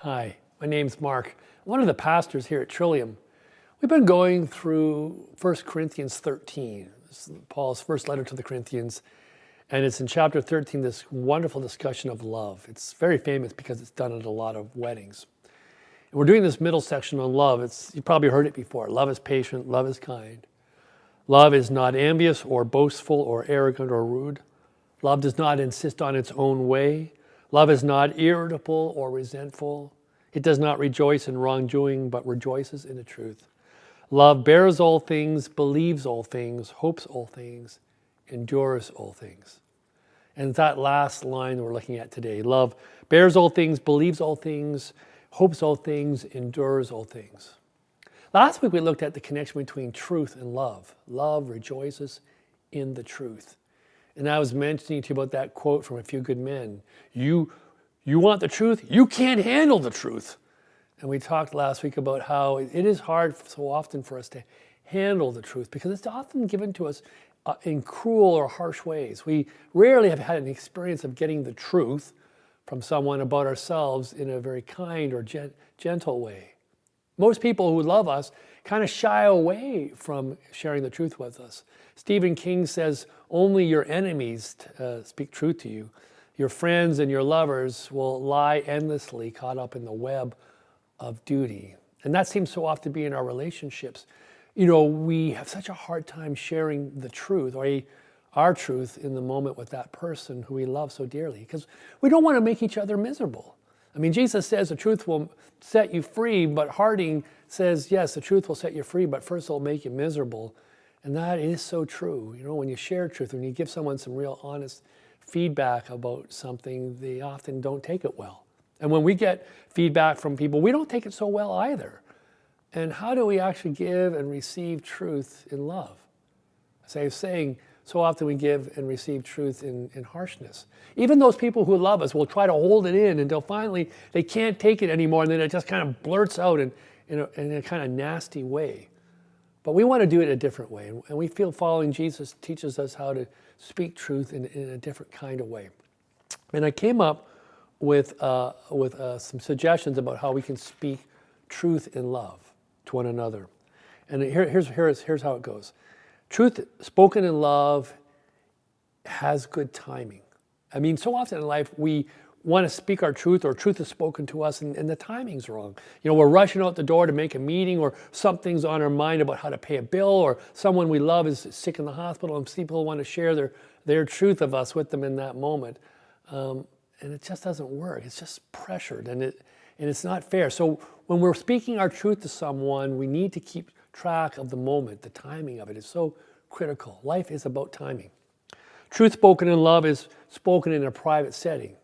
Hi, my name's Mark. I'm one of the pastors here at Trillium. We've been going through 1 Corinthians 13. This is Paul's first letter to the Corinthians, and it's in chapter 13, this wonderful discussion of love. It's very famous because it's done at a lot of weddings. And we're doing this middle section on love. You've probably heard it before. Love is patient, love is kind. Love is not envious or boastful or arrogant or rude. Love does not insist on its own way. Love is not irritable or resentful. It does not rejoice in wrongdoing, but rejoices in the truth. Love bears all things, believes all things, hopes all things, endures all things. And that last line we're looking at today. Love bears all things, believes all things, hopes all things, endures all things. Last week we looked at the connection between truth and love. Love rejoices in the truth. And I was mentioning to you about that quote from A Few Good Men. You want the truth? You can't handle the truth. And we talked last week about how it is hard so often for us to handle the truth because it's often given to us in cruel or harsh ways. We rarely have had an experience of getting the truth from someone about ourselves in a very kind or gentle way. Most people who love us kind of shy away from sharing the truth with us. Stephen King says, only your enemies speak truth to you. Your friends and your lovers will lie endlessly caught up in the web of duty. And that seems so often to be in our relationships. You know, we have such a hard time sharing the truth or our truth in the moment with that person who we love so dearly because we don't want to make each other miserable. I mean, Jesus says the truth will set you free, but Harding says, yes, the truth will set you free, but first it'll make you miserable. And that is so true. You know, when you share truth, when you give someone some real honest feedback about something, they often don't take it well. And when we get feedback from people, we don't take it so well either. And how do we actually give and receive truth in love? As I was saying, so often we give and receive truth in harshness. Even those people who love us will try to hold it in until finally they can't take it anymore, and then it just kind of blurts out in a kind of nasty way. But we want to do it a different way, and we feel following Jesus teaches us how to speak truth in a different kind of way. And I came up with some suggestions about how we can speak truth in love to one another. And here's how it goes. Truth spoken in love has good timing. I mean, so often in life we want to speak our truth or truth is spoken to us and the timing's wrong. You know, we're rushing out the door to make a meeting or something's on our mind about how to pay a bill or someone we love is sick in the hospital and people want to share their truth of us with them in that moment. And it just doesn't work. It's just pressured and it's not fair. So when we're speaking our truth to someone, we need to keep track of the moment. The timing of it is so critical. Life is about timing. Truth spoken in love is spoken in a private setting.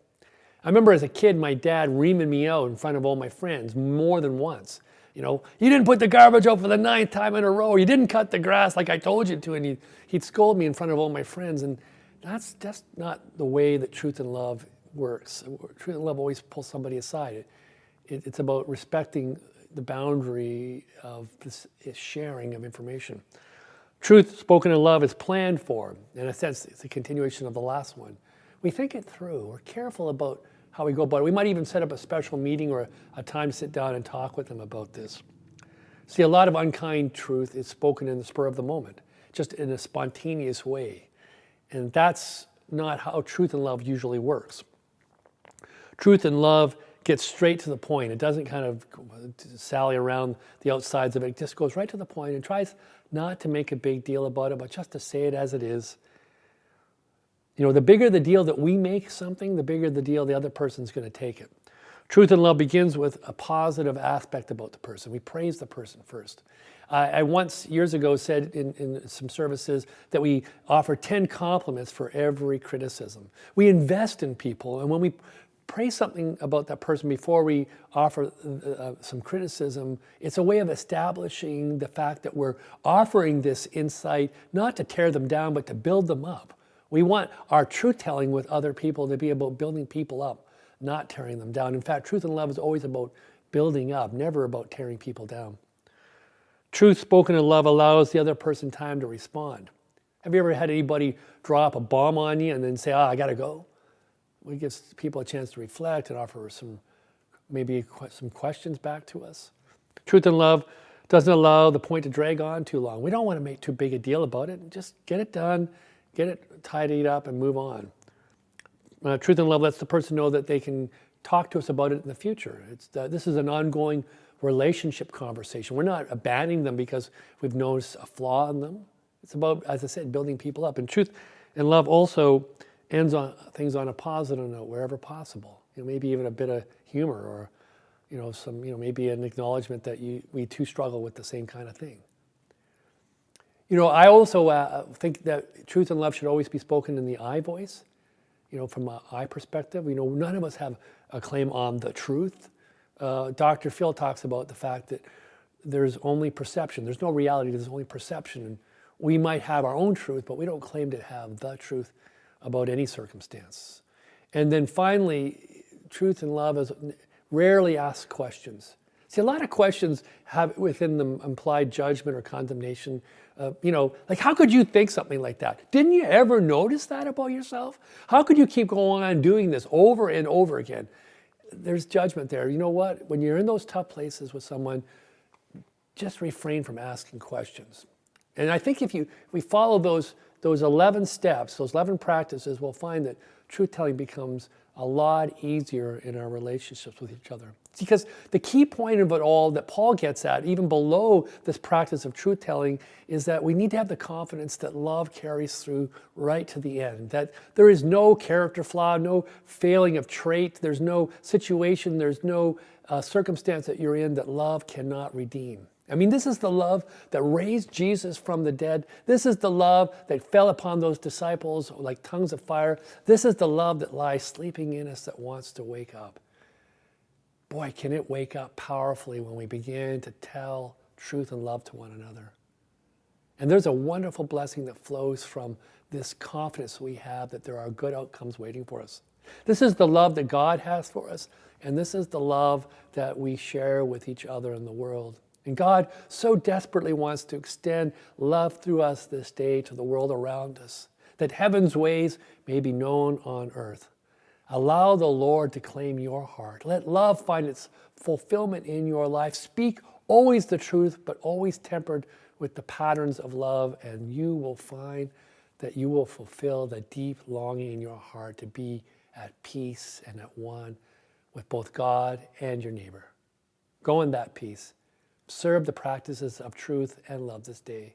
I remember as a kid, my dad reaming me out in front of all my friends more than once. You know, you didn't put the garbage out for the 9th time in a row, or you didn't cut the grass like I told you to, and he'd scold me in front of all my friends. And that's just not the way that truth and love works. Truth and love always pulls somebody aside. It's about respecting the boundary of this sharing of information. Truth spoken in love is planned for. In a sense, it's a continuation of the last one. We think it through. We're careful about how we go about it. We might even set up a special meeting or a time to sit down and talk with them about this. See, a lot of unkind truth is spoken in the spur of the moment, just in a spontaneous way. And that's not how truth and love usually works. Truth and love gets straight to the point. It doesn't kind of sally around the outsides of it. It just goes right to the point and tries not to make a big deal about it, but just to say it as it is. You know, the bigger the deal that we make something, the bigger the deal the other person's going to take it. Truth and love begins with a positive aspect about the person. We praise the person first. I once, years ago, said in some services that we offer 10 compliments for every criticism. We invest in people, and when we praise something about that person before we offer some criticism, it's a way of establishing the fact that we're offering this insight not to tear them down, but to build them up. We want our truth-telling with other people to be about building people up, not tearing them down. In fact, truth and love is always about building up, never about tearing people down. Truth spoken in love allows the other person time to respond. Have you ever had anybody drop a bomb on you and then say, I got to go? We give people a chance to reflect and offer some maybe some questions back to us. Truth and love doesn't allow the point to drag on too long. We don't want to make too big a deal about it. Just get it done, get it tidied up, and move on. Truth and love lets the person know that they can talk to us about it in the future. This is an ongoing relationship conversation. We're not abandoning them because we've noticed a flaw in them. It's about, as I said, building people up. And truth and love also ends on things on a positive note wherever possible. Maybe even a bit of humor, or maybe an acknowledgement that we too struggle with the same kind of thing. I also think that truth and love should always be spoken in the I voice. From an I perspective, none of us have a claim on the truth. Dr. Phil talks about the fact that there's only perception. There's no reality, there's only perception. And we might have our own truth, but we don't claim to have the truth about any circumstance. And then finally, truth and love is rarely ask questions. See, a lot of questions have within them implied judgment or condemnation. Like, how could you think something like that? Didn't you ever notice that about yourself? How could you keep going on doing this over and over again? There's judgment there. You know what? When you're in those tough places with someone, just refrain from asking questions. And I think if we follow those 11 steps, those 11 practices, we'll find that truth-telling becomes a lot easier in our relationships with each other. Because the key point of it all that Paul gets at, even below this practice of truth-telling, is that we need to have the confidence that love carries through right to the end. That there is no character flaw, no failing of trait, there's no situation, there's no circumstance that you're in that love cannot redeem. I mean, this is the love that raised Jesus from the dead. This is the love that fell upon those disciples like tongues of fire. This is the love that lies sleeping in us that wants to wake up. Boy, can it wake up powerfully when we begin to tell truth and love to one another. And there's a wonderful blessing that flows from this confidence we have that there are good outcomes waiting for us. This is the love that God has for us, and this is the love that we share with each other in the world. And God so desperately wants to extend love through us this day to the world around us, that heaven's ways may be known on earth. Allow the Lord to claim your heart. Let love find its fulfillment in your life. Speak always the truth, but always tempered with the patterns of love, and you will find that you will fulfill the deep longing in your heart to be at peace and at one with both God and your neighbor. Go in that peace. Serve the practices of truth and love this day.